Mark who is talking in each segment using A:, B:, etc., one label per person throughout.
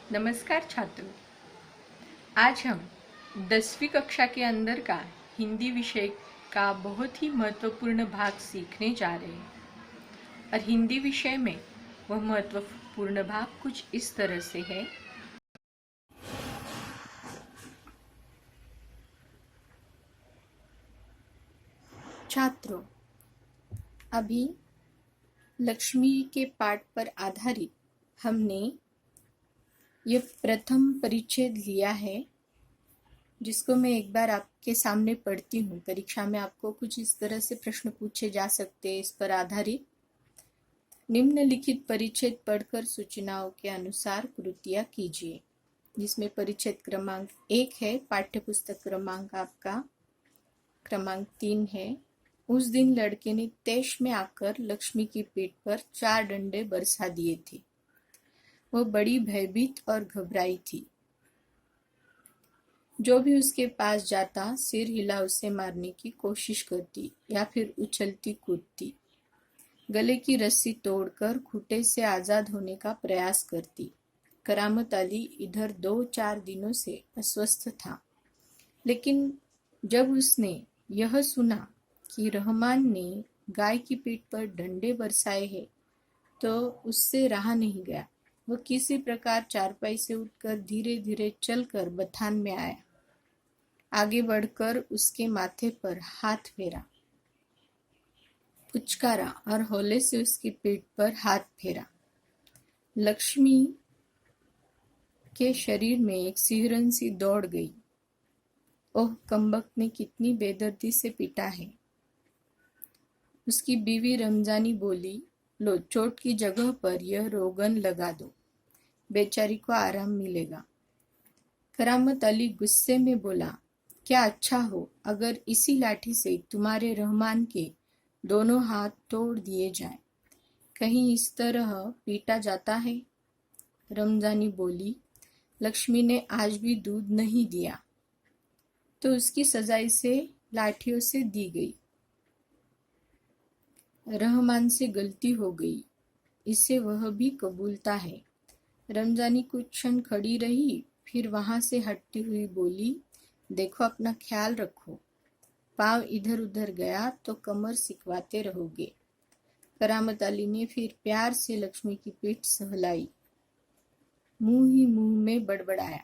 A: नमस्कार छात्रों। आज हम 10वीं कक्षा के अंदर का हिंदी विषय का बहुत ही महत्वपूर्ण भाग सीखने जा रहे हैं। और हिंदी विषय में वह महत्वपूर्ण भाग कुछ इस तरह से है। छात्रों, अभी लक्ष्मी के पाठ पर आधारित हमने ये प्रथम परिच्छेद लिया है, जिसको मैं एक बार आपके सामने पढ़ती हूँ। परीक्षा में आपको कुछ इस तरह से प्रश्न पूछे जा सकते हैं। इस पर आधारित निम्नलिखित परिच्छेद पढ़कर सूचनाओं के अनुसार कृतियाँ कीजिए। जिसमें परिच्छेद क्रमांक 1 है, पाठ्यपुस्तक क्रमांक आपका क्रमांक 3 है। उस दिन लड़के ने तेश में आकर लक्ष्मी की पीठ पर 4 डंडे बरसा दिए थे। वह बड़ी भयभीत और घबराई थी। जो भी उसके पास जाता सिर हिला उसे मारने की कोशिश करती या फिर उछलती कूदती, गले की रस्सी तोड़कर खूंटे से आजाद होने का प्रयास करती। करामत अली इधर 2-4 दिनों से अस्वस्थ था, लेकिन जब उसने यह सुना कि रहमान ने गाय की पीठ पर डंडे बरसाए हैं, तो उससे रहा नहीं गया। वह किसी प्रकार चारपाई से उठकर धीरे धीरे चलकर बथान में आया। आगे बढ़कर उसके माथे पर हाथ फेरा, पुचकारा और हौले से उसकी पीठ पर हाथ फेरा। लक्ष्मी के शरीर में एक सिहरन सी दौड़ गई। ओह, कमबख्त ने कितनी बेदर्दी से पीटा है। उसकी बीवी रमजानी बोली, लो, चोट की जगह पर यह रोगन लगा दो, बेचारी को आराम मिलेगा। करामत अली गुस्से में बोला, क्या अच्छा हो अगर इसी लाठी से तुम्हारे रहमान के दोनों हाथ तोड़ दिए जाएं। कहीं इस तरह पीटा जाता है। रमजानी बोली, लक्ष्मी ने आज भी दूध नहीं दिया तो उसकी सजा इसे लाठियों से दी गई। रहमान से गलती हो गई, इसे वह भी कबूलता है। रमजानी कुछ क्षण खड़ी रही, फिर वहां से हटती हुई बोली, देखो, अपना ख्याल रखो। पाँव इधर उधर गया तो कमर सिकवाते रहोगे। करामत अली ने फिर प्यार से लक्ष्मी की पीठ सहलाई। मुंह ही मुंह में बड़बड़ाया,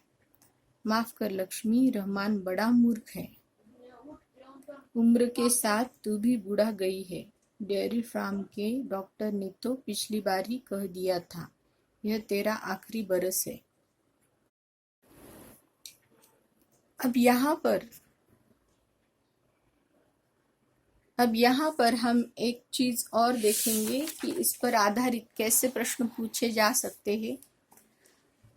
A: माफ कर लक्ष्मी, रहमान बड़ा मूर्ख है। उम्र के साथ तू भी बूढ़ा गई है। डेयरी फार्म के डॉक्टर ने तो पिछली बार ही कह दिया था, यह तेरा आखिरी बरस है। अब यहाँ पर हम एक चीज और देखेंगे कि इस पर आधारित कैसे प्रश्न पूछे जा सकते हैं।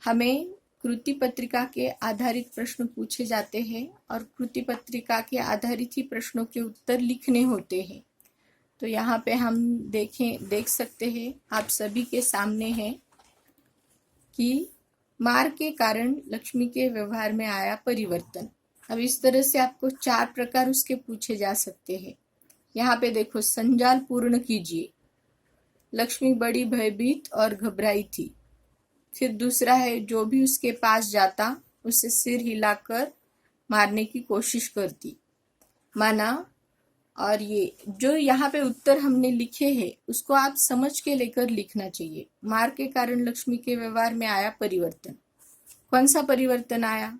A: हमें कृति पत्रिका के आधारित प्रश्न पूछे जाते हैं और कृति पत्रिका के आधारित ही प्रश्नों के उत्तर लिखने होते हैं। तो यहाँ पे हम देख सकते हैं, आप सभी के सामने है कि मार के कारण लक्ष्मी के व्यवहार में आया परिवर्तन। अब इस तरह से आपको 4 प्रकार उसके पूछे जा सकते हैं। यहाँ पे देखो, संजाल पूर्ण कीजिए। लक्ष्मी बड़ी भयभीत और घबराई थी। फिर दूसरा है, जो भी उसके पास जाता उसे सिर हिलाकर मारने की कोशिश करती, माना। और ये जो यहाँ पे उत्तर हमने लिखे हैं उसको आप समझ के लेकर लिखना चाहिए। मार के कारण लक्ष्मी के व्यवहार में आया परिवर्तन। कौन सा परिवर्तन आया?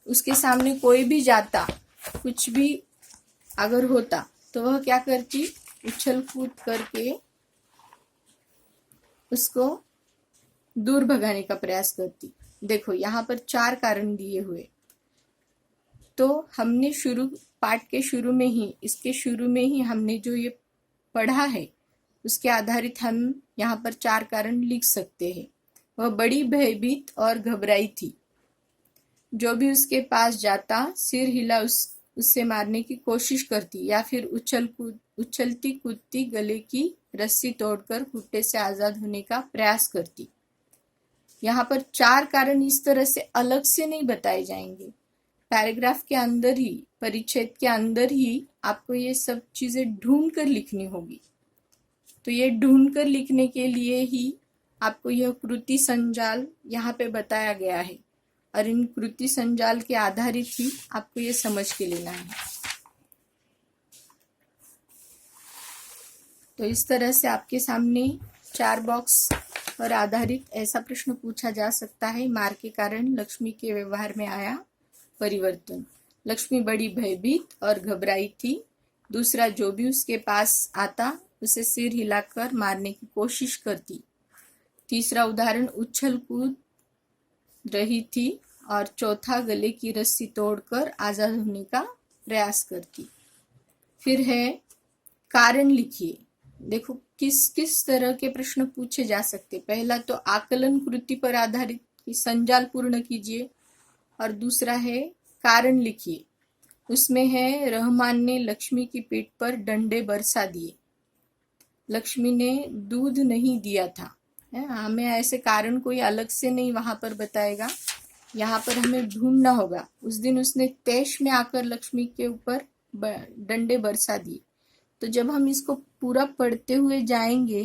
A: उसके सामने कोई भी जाता, कुछ भी अगर होता तो वह क्या करती, उछल कूद करके उसको दूर भगाने का प्रयास करती। देखो, यहाँ पर 4 कारण दिए हुए। तो हमने पाठ के शुरू में ही, इसके शुरू में ही हमने जो ये पढ़ा है उसके आधारित हम यहाँ पर 4 कारण लिख सकते हैं। वह बड़ी भयभीत और घबराई थी। जो भी उसके पास जाता सिर हिला उससे मारने की कोशिश करती या फिर उछलती कूदती गले की रस्सी तोड़कर खूंटे से आजाद होने का प्रयास करती। यहाँ पर 4 कारण इस तरह से अलग से नहीं बताए जाएंगे। पैराग्राफ के अंदर ही, परिच्छेद के अंदर ही आपको ये सब चीजें ढूंढ कर लिखनी होगी। तो ये ढूंढ कर लिखने के लिए ही आपको यह कृति संजाल यहाँ पे बताया गया है और इन कृति संजाल के आधारित ही आपको ये समझ के लेना है। तो इस तरह से आपके सामने 4 बॉक्स पर आधारित ऐसा प्रश्न पूछा जा सकता है। मार के कारण लक्ष्मी के व्यवहार में आया परिवर्तन। लक्ष्मी बड़ी भयभीत और घबराई थी। दूसरा, जो भी उसके पास आता उसे सिर हिलाकर मारने की कोशिश करती। तीसरा उदाहरण, उछल कूद रही थी। और चौथा, गले की रस्सी तोड़कर आजाद होने का प्रयास करती। फिर है कारण लिखिए। देखो किस किस तरह के प्रश्न पूछे जा सकते। पहला तो आकलन कृति पर आधारित कि संजाल पूर्ण कीजिए, और दूसरा है कारण लिखिए। उसमें है रहमान ने लक्ष्मी की पीठ पर डंडे बरसा दिए। लक्ष्मी ने दूध नहीं दिया था। हमें ऐसे कारण कोई अलग से नहीं वहां पर बताएगा, यहाँ पर हमें ढूंढना होगा। उस दिन उसने तेश में आकर लक्ष्मी के ऊपर डंडे बरसा दिए। तो जब हम इसको पूरा पढ़ते हुए जाएंगे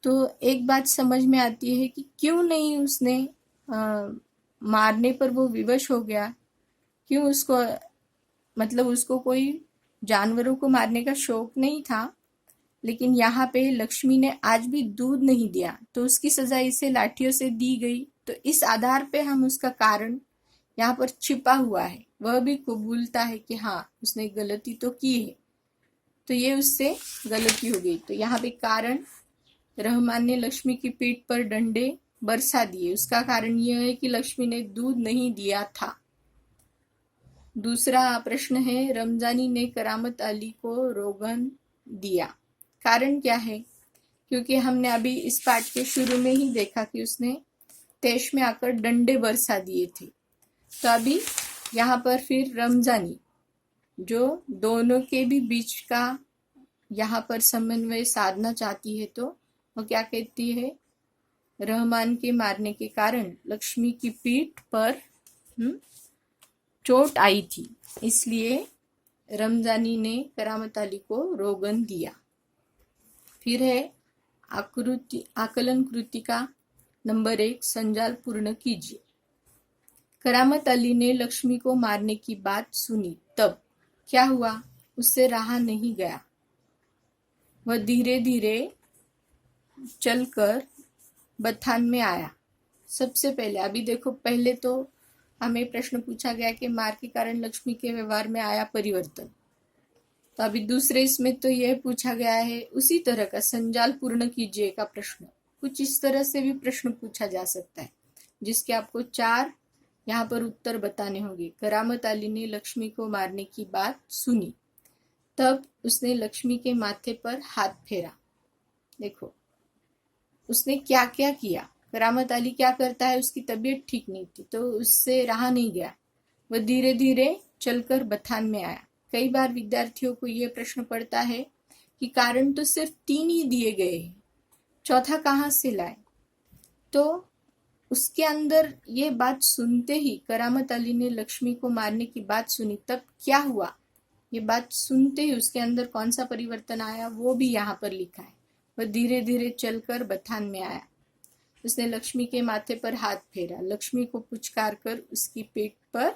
A: तो एक बात समझ में आती है कि क्यों नहीं उसने मारने पर वो विवश हो गया। क्यों उसको, मतलब उसको कोई जानवरों को मारने का शौक नहीं था, लेकिन यहाँ पे लक्ष्मी ने आज भी दूध नहीं दिया तो उसकी सजा इसे लाठियों से दी गई। तो इस आधार पे हम उसका कारण यहाँ पर छिपा हुआ है, वह भी कबूलता है कि हाँ उसने गलती तो की है, तो ये उससे गलती हो गई। तो यहाँ पे कारण, रहमान ने लक्ष्मी की पीठ पर डंडे बरसा दिए, उसका कारण यह है कि लक्ष्मी ने दूध नहीं दिया था। दूसरा प्रश्न है, रमजानी ने करामत अली को रोगन दिया। कारण क्या है? क्योंकि हमने अभी इस पाठ के शुरू में ही देखा कि उसने तेश में आकर डंडे बरसा दिए थे। तो अभी यहाँ पर फिर रमजानी जो दोनों के भी बीच का यहाँ पर समन्वय साधना चाहती है, तो वो क्या कहती है? रहमान के मारने के कारण लक्ष्मी की पीठ पर चोट आई थी, इसलिए रमजानी ने करामत अली को रोगन दिया। फिर है आकलन कृति का नंबर 1, संजाल पूर्ण कीजिए। करामत अली ने लक्ष्मी को मारने की बात सुनी, तब क्या हुआ? उससे रहा नहीं गया। वह धीरे धीरे चलकर बथान में आया। सबसे पहले अभी देखो, पहले तो हमें प्रश्न पूछा गया कि मार के कारण लक्ष्मी के व्यवहार में आया परिवर्तन। तो अभी दूसरे इसमें तो यह पूछा गया है उसी तरह का, संजाल पूर्ण कीजिए का प्रश्न। कुछ इस तरह से भी प्रश्न पूछा जा सकता है, जिसके आपको 4 यहाँ पर उत्तर बताने होंगे। करामत अली ने लक्ष्मी को मारने की बात सुनी, तब उसने लक्ष्मी के माथे पर हाथ फेरा। देखो उसने क्या क्या किया। करामत अली क्या करता है? उसकी तबीयत ठीक नहीं थी तो उससे रहा नहीं गया, वह धीरे धीरे चलकर बथान में आया। कई बार विद्यार्थियों को यह प्रश्न पड़ता है कि कारण तो सिर्फ 3 ही दिए गए हैं, चौथा कहाँ से लाए? तो उसके अंदर ये बात सुनते ही, करामत अली ने लक्ष्मी को मारने की बात सुनी, तब क्या हुआ? ये बात सुनते ही उसके अंदर कौन सा परिवर्तन आया, वो भी यहाँ पर लिखा है। वह धीरे धीरे चलकर बथान में आया। उसने लक्ष्मी के माथे पर हाथ फेरा, लक्ष्मी को पुचकार कर उसकी पेट पर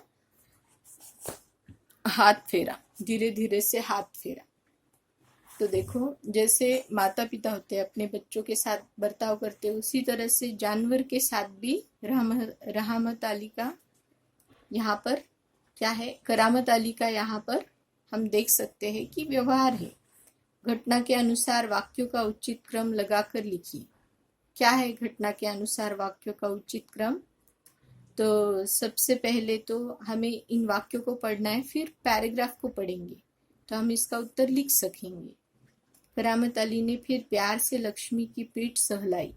A: हाथ फेरा, धीरे धीरे से हाथ फेरा। तो देखो, जैसे माता पिता होते हैं अपने बच्चों के साथ बर्ताव करते, उसी तरह से जानवर के साथ भी रहमत अली का यहाँ पर क्या है, करामत अली का यहाँ पर हम देख सकते हैं कि व्यवहार है। घटना के अनुसार वाक्यों का उचित क्रम लगाकर लिखिए। क्या है घटना के अनुसार वाक्यों का उचित क्रम? तो सबसे पहले तो हमें इन वाक्यों को पढ़ना है, फिर पैराग्राफ को पढ़ेंगे तो हम इसका उत्तर लिख सकेंगे। करामत अली ने फिर प्यार से लक्ष्मी की पीठ सहलाई।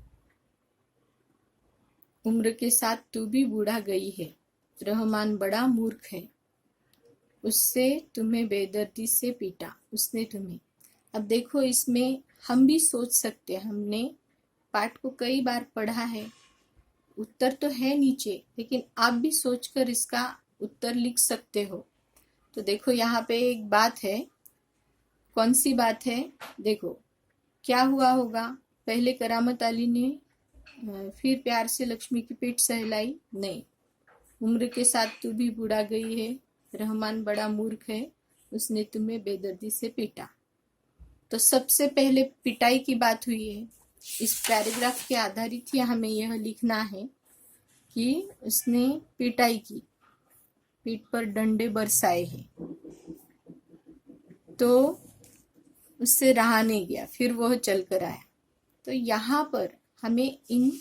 A: उम्र के साथ तू भी बूढ़ा गई है, रहमान बड़ा मूर्ख है, उससे तुम्हें बेदर्दी से पीटा उसने तुम्हें। अब देखो, इसमें हम भी सोच सकते हैं, हमने पाठ को कई बार पढ़ा है, उत्तर तो है नीचे, लेकिन आप भी सोचकर इसका उत्तर लिख सकते हो। तो देखो यहाँ पे एक बात है, कौन सी बात है? देखो क्या हुआ होगा। पहले करामत अली ने फिर प्यार से लक्ष्मी की पीठ सहलाई, नहीं। उम्र के साथ तू भी बुढ़ा गई है, रहमान बड़ा मूर्ख है, उसने तुम्हें बेदर्दी से पीटा। तो सबसे पहले पिटाई की बात हुई है। इस पैराग्राफ के आधारित ही हमें यह लिखना है कि उसने पिटाई की, पीठ पर डंडे बरसाए हैं, तो उससे रहा नहीं गया, फिर वह चलकर आया। तो यहाँ पर हमें इन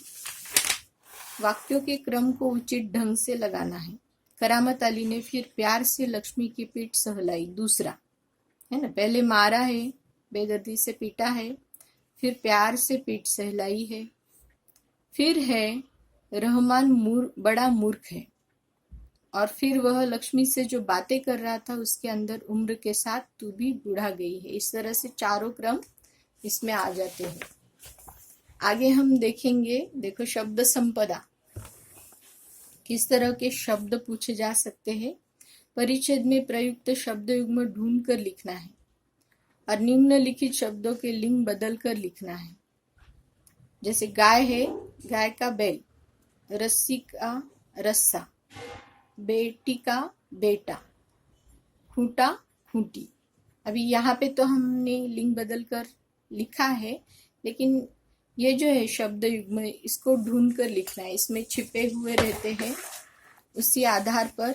A: वाक्यों के क्रम को उचित ढंग से लगाना है। करामत अली ने फिर प्यार से लक्ष्मी की पीठ सहलाई, दूसरा है ना। पहले मारा है, बेदर्दी से पीटा है, फिर प्यार से पीठ सहलाई है, फिर है रहमान बड़ा मूर्ख है, और फिर वह लक्ष्मी से जो बातें कर रहा था उसके अंदर उम्र के साथ तू भी बूढ़ा गई है। इस तरह से चारों क्रम इसमें आ जाते हैं। आगे हम देखेंगे, देखो शब्द संपदा, किस तरह के शब्द पूछे जा सकते हैं। परिच्छेद में प्रयुक्त शब्द युग्म ढूंढ कर लिखना है और निम्नलिखित शब्दों के लिंग बदल कर लिखना है। जैसे गाय है, गाय का बैल, रस्सी का रस्सा, बेटी का बेटा, खूंटा खूंटी। अभी यहाँ पे तो हमने लिंग बदल कर लिखा है, लेकिन ये जो है शब्द युग्म, इसको ढूंढ कर लिखना है। इसमें छिपे हुए रहते हैं, उसी आधार पर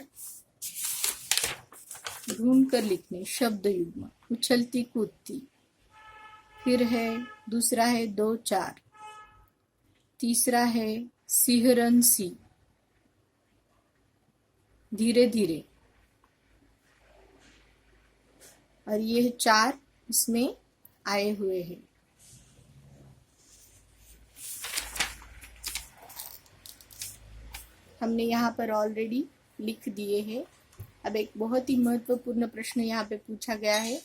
A: ढूंढ कर लिखने शब्द युग्म। उछलती कूदती, फिर है दूसरा है 2 4, तीसरा है सिहरन सी, धीरे धीरे, और ये 4 इसमें आए हुए हैं। हमने यहाँ पर ऑलरेडी लिख दिए हैं। अब एक बहुत ही महत्वपूर्ण प्रश्न यहाँ पे पूछा गया है।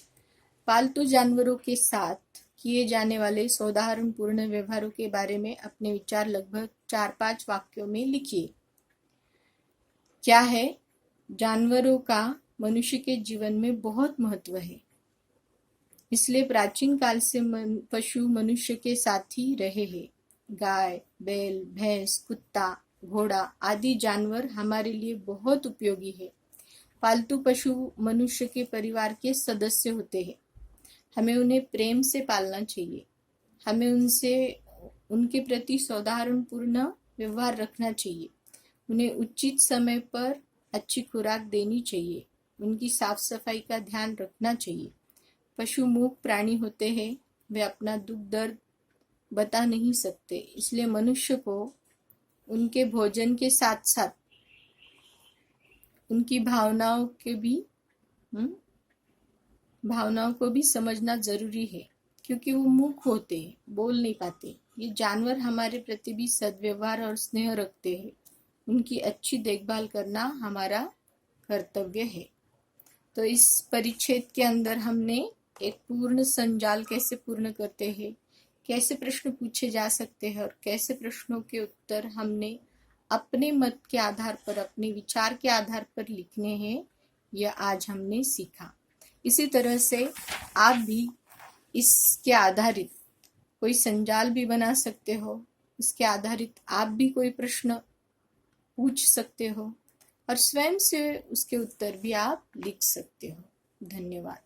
A: पालतू जानवरों के साथ किए जाने वाले सौहार्दपूर्ण व्यवहारों के बारे में अपने विचार लगभग 4-5 वाक्यों में लिखिए। क्या है? जानवरों का मनुष्य के जीवन में बहुत महत्व है, इसलिए प्राचीन काल से पशु मनुष्य के साथ ही रहे हैं। गाय, बैल, भैंस, कुत्ता, घोड़ा आदि जानवर हमारे लिए बहुत उपयोगी है। पालतू पशु मनुष्य के परिवार के सदस्य होते हैं। हमें उन्हें प्रेम से पालना चाहिए। हमें उनके प्रति सौहार्दपूर्ण व्यवहार रखना चाहिए। उन्हें उचित समय पर अच्छी खुराक देनी चाहिए। उनकी साफ सफाई का ध्यान रखना चाहिए। पशु मूक प्राणी होते हैं, वे अपना दुख दर्द बता नहीं सकते, इसलिए मनुष्य को उनके भोजन के साथ साथ उनकी भावनाओं को भी समझना जरूरी है, क्योंकि वो मूक होते हैं, बोल नहीं पाते। ये जानवर हमारे प्रति भी सद्व्यवहार और स्नेह रखते हैं। उनकी अच्छी देखभाल करना हमारा कर्तव्य है। तो इस परिच्छेद के अंदर हमने एक पूर्ण संजाल कैसे पूर्ण करते हैं, कैसे प्रश्न पूछे जा सकते हैं और कैसे प्रश्नों के उत्तर हमने अपने मत के आधार पर, अपने विचार के आधार पर लिखने हैं, यह आज हमने सीखा। इसी तरह से आप भी इसके आधारित कोई संजाल भी बना सकते हो। इसके आधारित आप भी कोई प्रश्न पूछ सकते हो और स्वयं से उसके उत्तर भी आप लिख सकते हो। धन्यवाद।